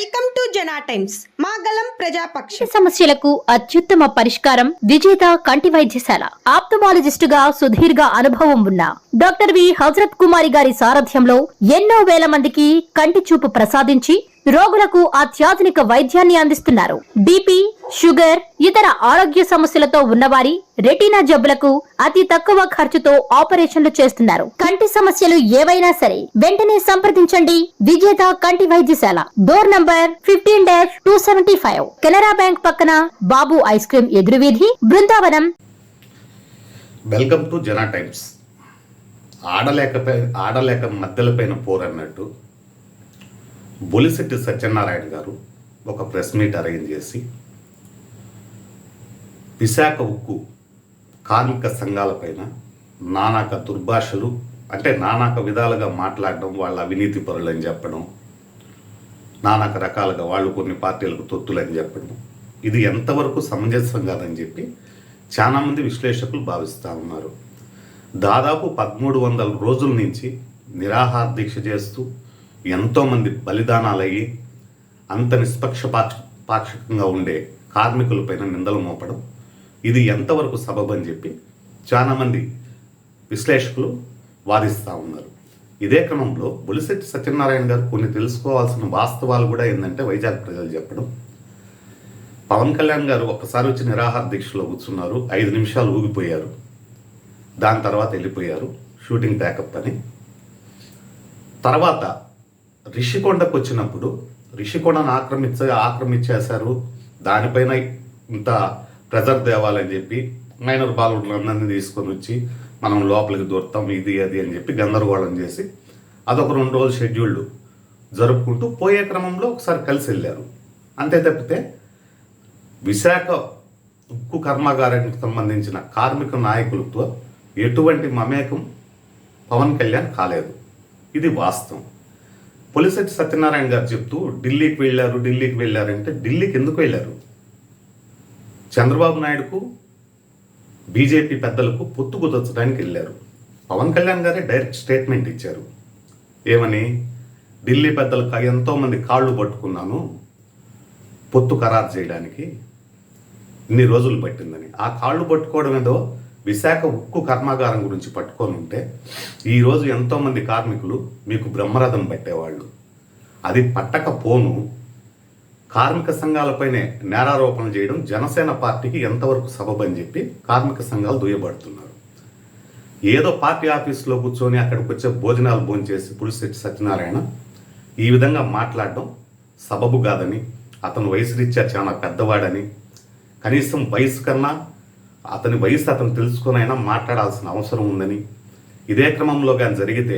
Welcome to Jana times. మాగలం ప్రజాపక్ష సమస్యలకు అత్యుత్తమ పరిష్కారం విజేత కంటి వైద్యశాల. ఆప్థమాలజిస్టుగా సుదీర్ఘ అనుభవం ఉన్న డాక్టర్ వి హజరత్ కుమారి గారి సారథ్యంలో ఎన్నో వేల మందికి కంటి చూపు ప్రసాదించి రోగులకు అత్యాధునిక వైద్యాన్ని అందిస్తున్నారు. బీపీ, షుగర్, ఇతర ఆరోగ్య సమస్యలతో ఉన్నవారి రెటీనా జబ్బులకు అతి తక్కువ ఖర్చుతో ఆపరేషన్లు చేస్తున్నారు. కంటి సమస్యలు ఏవైనా సరే వెంటనే సంప్రదించండి విజేత కంటి వైద్యశాల. డోర్ నంబర్ 15-275, కెనరా బ్యాంక్ పక్కన, బాబు ఐస్ క్రీమ్ ఎదురువీధి, Brindavanam. Welcome to Jana times. ఆడలేక మధ్యలపైన పోరన్నట్టు బొలిశెట్టి సత్యనారాయణ గారు ఒక ప్రెస్ మీట్ అరేంజ్ చేసి విశాఖ ఉక్కు కార్మిక సంఘాలపైన నానాక దుర్భాషలు, అంటే నానాక విధాలుగా మాట్లాడడం, వాళ్ళ అవినీతి పరులని చెప్పడం, నానాక రకాలుగా వాళ్ళు కొన్ని పార్టీలకు తొత్తులని చెప్పడం, ఇది ఎంతవరకు సమంజసం కాదని చెప్పి చాలామంది విశ్లేషకులు భావిస్తూ ఉన్నారు. దాదాపు 1300 రోజుల నుంచి నిరాహార దీక్ష చేస్తూ ఎంతోమంది బలిదానాలయ్యి అంత నిష్పక్షపాక్షికంగా ఉండే కార్మికులపైన నిందలు మోపడం, ఇది ఎంతవరకు సబబని చెప్పి చాలామంది విశ్లేషకులు వాదిస్తూ ఉన్నారు. ఇదే క్రమంలో బొలిశెట్టి సత్యనారాయణ గారు కొన్ని తెలుసుకోవాల్సిన వాస్తవాలు కూడా ఏంటంటే వైజాగ్ ప్రజలు చెప్పడం, పవన్ కళ్యాణ్ గారు ఒక్కసారి వచ్చి నిరాహార దీక్షలో కూర్చున్నారు, 5 నిమిషాలు ఊగిపోయారు, దాని తర్వాత వెళ్ళిపోయారు షూటింగ్ ప్యాకప్ అని. తర్వాత రిషికొండకు వచ్చినప్పుడు రిషికొండను ఆక్రమించేశారు, దానిపైన ఇంత ప్రెజర్ తేవాలని చెప్పి మైనర్ బాలులందరినీ తీసుకొని వచ్చి మనం లోపలికి దూరతాం, ఇది అది అని చెప్పి గందరగోళం చేసి అదొక 2 రోజులు షెడ్యూల్డ్ జరుపుకుంటూ పోయే క్రమంలో ఒకసారి కలిసి వెళ్ళారు. అంతే తప్పితే విశాఖ ఉక్కు కర్మాగారానికి సంబంధించిన కార్మిక నాయకులతో ఎటువంటి మమేకం పవన్ కళ్యాణ్ కాలేదు. ఇది వాస్తవం. బొలిశెట్టి సత్యనారాయణ గారు చెప్తూ ఢిల్లీకి వెళ్ళారంటే ఢిల్లీకి ఎందుకు వెళ్ళారు? చంద్రబాబు నాయుడుకు బీజేపీ పెద్దలకు పొత్తు కుదర్చడానికి వెళ్ళారు. పవన్ కళ్యాణ్ గారే డైరెక్ట్ స్టేట్మెంట్ ఇచ్చారు. ఏమని? ఢిల్లీ పెద్దలకు ఎంతోమంది కాళ్ళు పట్టుకున్నాను పొత్తు ఖరారు చేయడానికి, ఇన్ని రోజులు పట్టిందని. ఆ కాళ్ళు పట్టుకోవడం ఏదో విశాఖ ఉక్కు కర్మాగారం గురించి పట్టుకొని ఉంటే ఈరోజు ఎంతోమంది కార్మికులు మీకు బ్రహ్మరథం పట్టేవాళ్ళు. అది పట్టకపోను కార్మిక సంఘాలపైనే నేరారోపణలు చేయడం జనసేన పార్టీకి ఎంతవరకు సబబని చెప్పి కార్మిక సంఘాలు దుయ్యబడుతున్నారు. ఏదో పార్టీ ఆఫీసులో కూర్చొని అక్కడికి వచ్చే భోజనాలు భోంచేసి బొలిశెట్టి సత్యనారాయణ ఈ విధంగా మాట్లాడడం సబబు కాదని, అతను వయసు రీత్యా చాలా పెద్దవాడని, కనీసం వయసు కన్నా అతని వయసు అతను తెలుసుకునైనా మాట్లాడాల్సిన అవసరం ఉందని, ఇదే క్రమంలో కానీ జరిగితే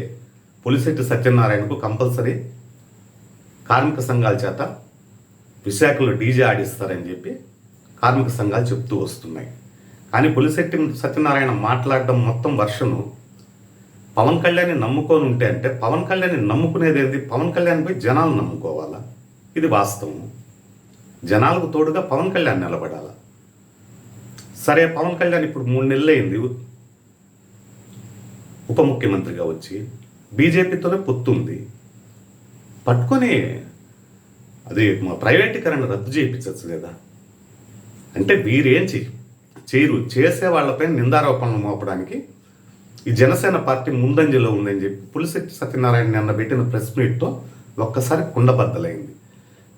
బొలిశెట్టి సత్యనారాయణకు కంపల్సరీ కార్మిక సంఘాల చేత విశాఖలో డీజే ఆడిస్తారని చెప్పి కార్మిక సంఘాలు చెప్తూ వస్తున్నాయి. కానీ బొలిశెట్టి సత్యనారాయణ మాట్లాడడం మొత్తం వర్షను పవన్ కళ్యాణ్ని నమ్ముకొని ఉంటే, అంటే పవన్ కళ్యాణ్ని నమ్ముకునేది ఏంది? పవన్ కళ్యాణ్పై జనాలు నమ్ముకోవాలా? ఇది వాస్తవం. జనాలకు తోడుగా పవన్ కళ్యాణ్ నిలబడాలా? సరే, పవన్ కళ్యాణ్ ఇప్పుడు 3 నెలలు అయింది ఉప ముఖ్యమంత్రిగా వచ్చి, బీజేపీతోనే పొత్తుంది, పట్టుకొని అది ప్రైవేటీకరణ రద్దు చేయించచ్చు కదా. అంటే వీరేం చేయరు, చేసే వాళ్ళపై నిందారోపణలు మోపడానికి ఈ జనసేన పార్టీ ముందంజలో ఉందని చెప్పి బొలిశెట్టి సత్యనారాయణ నిన్న పెట్టిన ప్రెస్ మీట్తో ఒక్కసారి కుండబద్దలైంది.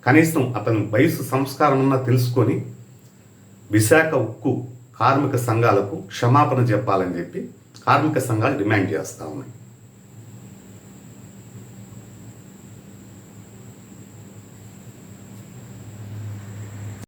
కనీసం అతని వయసు సంస్కారం ఉన్నా తెలుసుకొని విశాఖ ఉక్కు కార్మిక సంఘాలకు క్షమాపణ చెప్పాలని చెప్పి కార్మిక సంఘాలు డిమాండ్ చేస్తూ ఉన్నాయి.